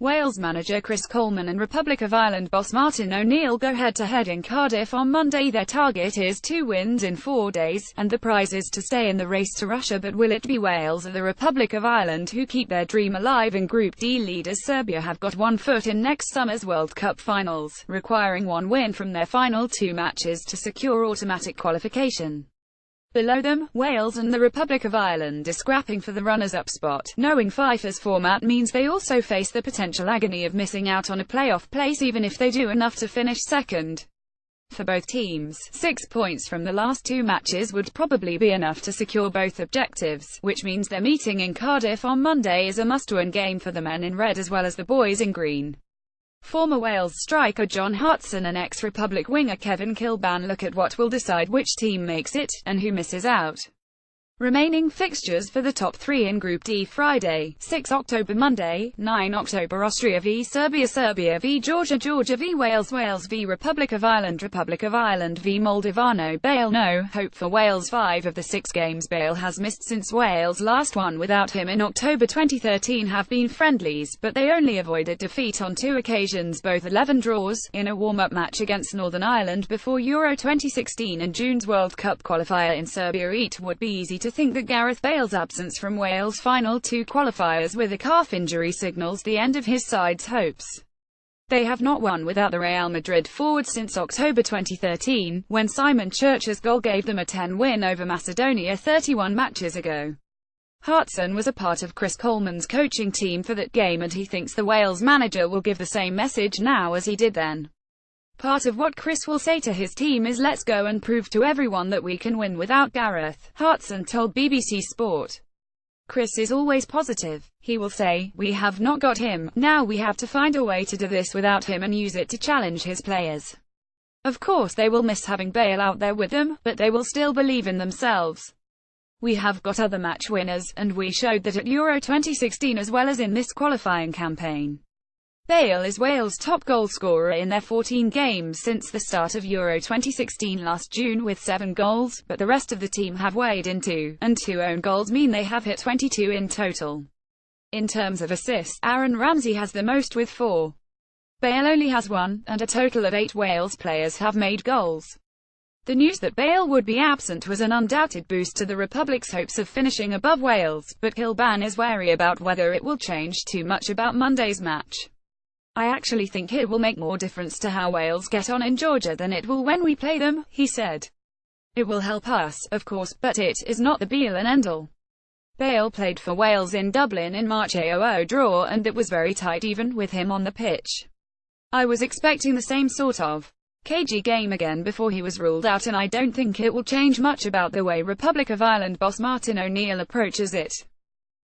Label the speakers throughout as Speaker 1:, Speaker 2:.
Speaker 1: Wales manager Chris Coleman and Republic of Ireland boss Martin ONeill go head-to-head in Cardiff on Monday. Their target is 2 wins in 4 days, and the prize is to stay in the race to Russia. But will it be Wales or the Republic of Ireland who keep their dream alive? In Group D, leaders Serbia have got one foot in next summer's World Cup finals, requiring one win from their final 2 matches to secure automatic qualification. Below them, Wales and the Republic of Ireland are scrapping for the runners-up spot. Knowing FIFA's format means they also face the potential agony of missing out on a playoff place even if they do enough to finish second. For both teams, 6 points from the last 2 matches would probably be enough to secure both objectives, which means their meeting in Cardiff on Monday is a must-win game for the men in red as well as the boys in green. Former Wales striker John Hartson and ex-Republic winger Kevin Kilban look at what will decide which team makes it, and who misses out. Remaining fixtures for the top 3 in Group D: Friday, 6 October, Monday, 9 October, Austria v Serbia, Serbia v Georgia, Georgia v Wales, Wales v Republic of Ireland, Republic of Ireland v Moldova. Bale no hope for Wales. 5 of the 6 games Bale has missed since Wales last won without him in October 2013 have been friendlies, but they only avoided defeat on 2 occasions, both 11 draws, in a warm-up match against Northern Ireland before Euro 2016 and June's World Cup qualifier in Serbia. It would be easy to think that Gareth Bale's absence from Wales' final 2 qualifiers with a calf injury signals the end of his side's hopes. They have not won without the Real Madrid forward since October 2013, when Simon Church's goal gave them a 10 win over Macedonia 31 matches ago. Hartson was a part of Chris Coleman's coaching team for that game, and he thinks the Wales manager will give the same message now as he did then. Part of what Chris will say to his team is, "Let's go and prove to everyone that we can win without Gareth," Hartson told BBC Sport. Chris is always positive. He will say, "We have not got him, now we have to find a way to do this without him and use it to challenge his players." Of course they will miss having Bale out there with them, but they will still believe in themselves. "We have got other match winners, and we showed that at Euro 2016 as well as in this qualifying campaign." Bale is Wales' top goalscorer in their 14 games since the start of Euro 2016 last June with 7 goals, but the rest of the team have weighed in 2, and 2 own goals mean they have hit 22 in total. In terms of assists, Aaron Ramsey has the most with 4. Bale only has 1, and a total of 8 Wales players have made goals. The news that Bale would be absent was an undoubted boost to the Republic's hopes of finishing above Wales, but Kilban is wary about whether it will change too much about Monday's match. "I actually think it will make more difference to how Wales get on in Georgia than it will when we play them," he said. "It will help us, of course, but it is not the be-all and end-all." Bale played for Wales in Dublin in March 0-0 draw, and it was very tight even with him on the pitch. "I was expecting the same sort of cagey game again before he was ruled out, and I don't think it will change much about the way Republic of Ireland boss Martin ONeill approaches it."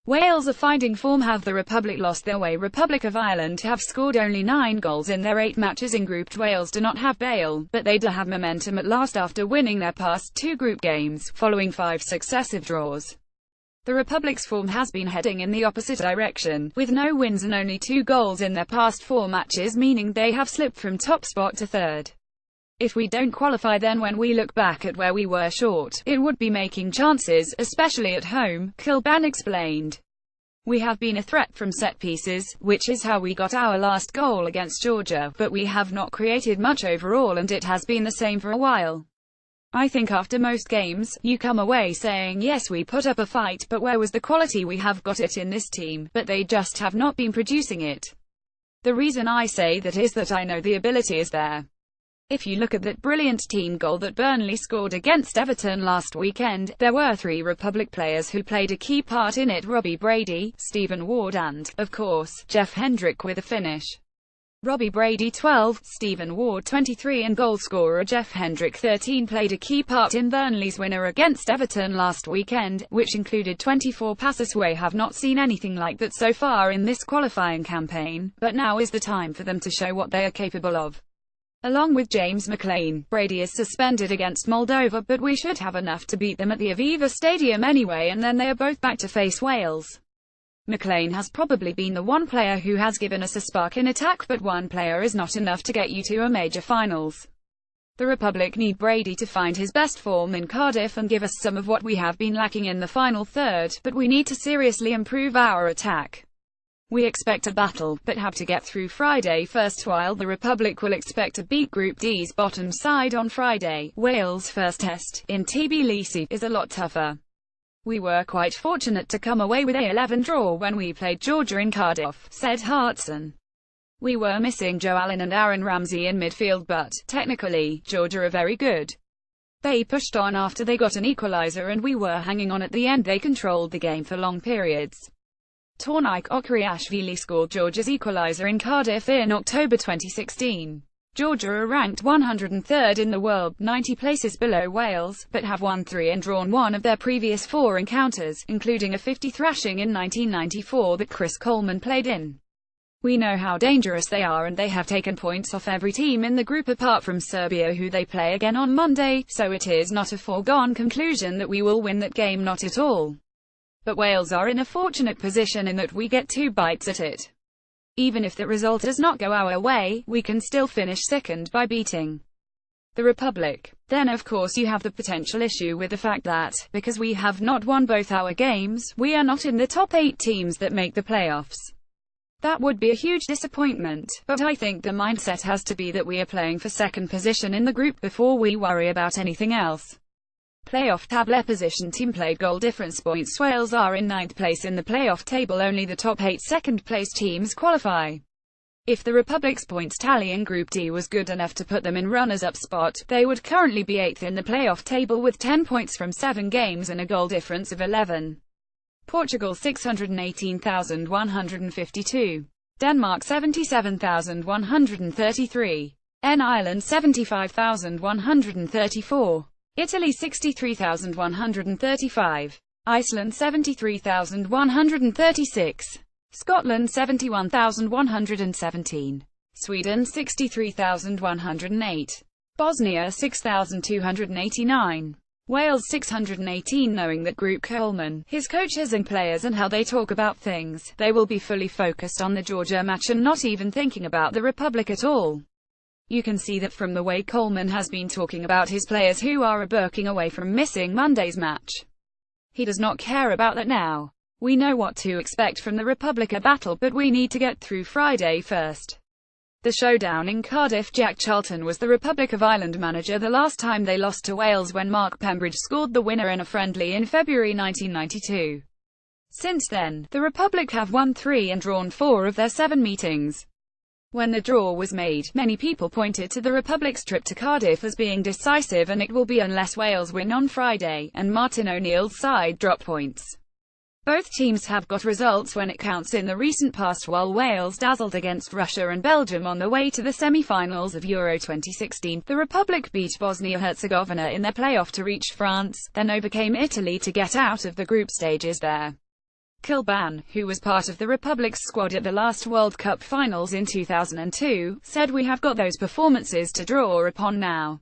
Speaker 1: Wales are finding form. Have the Republic lost their way? Republic of Ireland have scored only 9 goals in their 8 matches in Group D. Wales do not have Bale, but they do have momentum at last after winning their past 2 group games, following 5 successive draws. The Republic's form has been heading in the opposite direction, with no wins and only 2 goals in their past 4 matches, meaning they have slipped from top spot to 3rd. "If we don't qualify, then when we look back at where we were short, it would be making chances, especially at home," Kilban explained. "We have been a threat from set pieces, which is how we got our last goal against Georgia, but we have not created much overall, and it has been the same for a while. I think after most games, you come away saying, yes, we put up a fight, but where was the quality? We have got it in this team, but they just have not been producing it. The reason I say that is that I know the ability is there. If you look at that brilliant team goal that Burnley scored against Everton last weekend, there were 3 Republic players who played a key part in it: Robbie Brady, Stephen Ward and, of course, Jeff Hendrick with a finish. Robbie Brady 12, Stephen Ward 23 and goalscorer Jeff Hendrick 13 played a key part in Burnley's winner against Everton last weekend, which included 24 passes. We have not seen anything like that so far in this qualifying campaign, but now is the time for them to show what they are capable of." Along with James McLean, Brady is suspended against Moldova, but we should have enough to beat them at the Aviva Stadium anyway, and then they are both back to face Wales. McLean has probably been the one player who has given us a spark in attack, but one player is not enough to get you to a major finals. The Republic need Brady to find his best form in Cardiff and give us some of what we have been lacking in the final third, but we need to seriously improve our attack. We expect a battle, but have to get through Friday first. While the Republic will expect to beat Group D's bottom side on Friday, Wales' first test, in Tbilisi, is a lot tougher. We were quite fortunate to come away with a 11 draw when we played Georgia in Cardiff, said Hartson. We were missing Joe Allen and Aaron Ramsey in midfield, but, technically, Georgia are very good. They pushed on after they got an equaliser and we were hanging on at the end. They controlled the game for long periods. Tornike Okriashvili scored Georgia's equaliser in Cardiff in October 2016. Georgia are ranked 103rd in the world, 90 places below Wales, but have won 3 and drawn 1 of their previous 4 encounters, including a 50 thrashing in 1994 that Chris Coleman played in. We know how dangerous they are and they have taken points off every team in the group apart from Serbia, who they play again on Monday, so it is not a foregone conclusion that we will win that game, not at all. But Wales are in a fortunate position in that we get 2 bites at it. Even if the result does not go our way, we can still finish second by beating the Republic. Then of course you have the potential issue with the fact that, because we have not won both our games, we are not in the top 8 teams that make the playoffs. That would be a huge disappointment, but I think the mindset has to be that we are playing for second position in the group before we worry about anything else. Playoff table position team played goal difference points. Wales are in 9th place in the playoff table. Only the top 8 second-place teams qualify. If the Republic's points tally in Group D was good enough to put them in runners-up spot, they would currently be 8th in the playoff table with 10 points from 7 games and a goal difference of 11. Portugal 618,152. Denmark 77,133. Ireland 75,134. Italy 63,135. Iceland 73,136. Scotland 71,117. Sweden 63,108. Bosnia 6,289. Wales 618. Knowing that group Coleman, his coaches and players and how they talk about things, they will be fully focused on the Georgia match and not even thinking about the Republic at all. You can see that from the way Coleman has been talking about his players who are backing away from missing Monday's match. He does not care about that now. We know what to expect from the Republic battle, but we need to get through Friday first. The showdown in Cardiff. Jack Charlton was the Republic of Ireland manager the last time they lost to Wales when Mark Pembridge scored the winner in a friendly in February 1992. Since then, the Republic have won 3 and drawn 4 of their 7 meetings. When the draw was made, many people pointed to the Republic's trip to Cardiff as being decisive, and it will be unless Wales win on Friday, and Martin ONeill's side drop points. Both teams have got results when it counts in the recent past. While Wales dazzled against Russia and Belgium on the way to the semi-finals of Euro 2016, the Republic beat Bosnia-Herzegovina in their playoff to reach France, then overcame Italy to get out of the group stages there. Coleman, who was part of the Republic's squad at the last World Cup finals in 2002, said, "We have got those performances to draw upon now.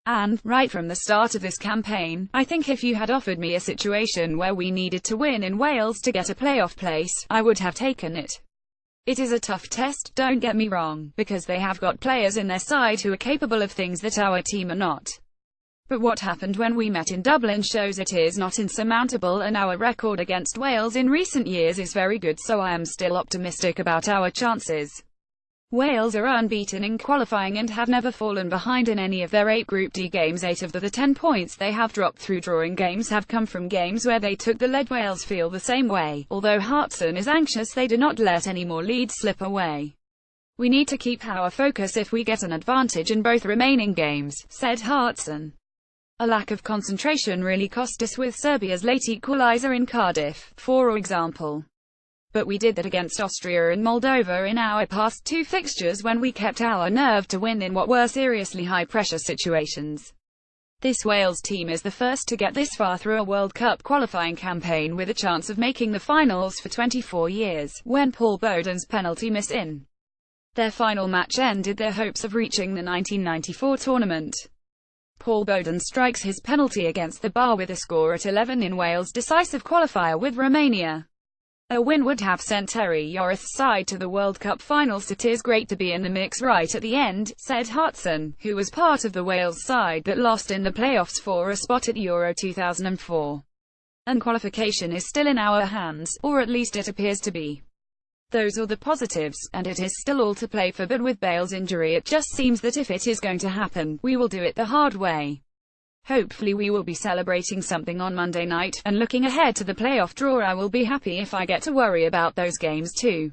Speaker 1: And, right from the start of this campaign, I think if you had offered me a situation where we needed to win in Wales to get a playoff place, I would have taken it. It is a tough test, don't get me wrong, because they have got players in their side who are capable of things that our team are not. But what happened when we met in Dublin shows it is not insurmountable, and our record against Wales in recent years is very good, so I am still optimistic about our chances." Wales are unbeaten in qualifying and have never fallen behind in any of their 8 Group D games. 8 of the 10 points they have dropped through drawing games have come from games where they took the lead. Wales feel the same way, although Hartson is anxious they do not let any more leads slip away. "We need to keep our focus if we get an advantage in both remaining games," said Hartson. "A lack of concentration really cost us with Serbia's late equaliser in Cardiff, for example. But we did that against Austria and Moldova in our past 2 fixtures when we kept our nerve to win in what were seriously high-pressure situations. This Wales team is the first to get this far through a World Cup qualifying campaign with a chance of making the finals for 24 years, when Paul Bowden's penalty miss in their final match ended their hopes of reaching the 1994 tournament. Paul Bowden strikes his penalty against the bar with a score at 11 in Wales' decisive qualifier with Romania. A win would have sent Terry Yorath's side to the World Cup finals. "It is great to be in the mix right at the end," said Hartson, who was part of the Wales side that lost in the playoffs for a spot at Euro 2004. "And qualification is still in our hands, or at least it appears to be. Those are the positives, and it is still all to play for, but with Bale's injury it just seems that if it is going to happen, we will do it the hard way. Hopefully we will be celebrating something on Monday night, and looking ahead to the playoff draw I will be happy if I get to worry about those games too.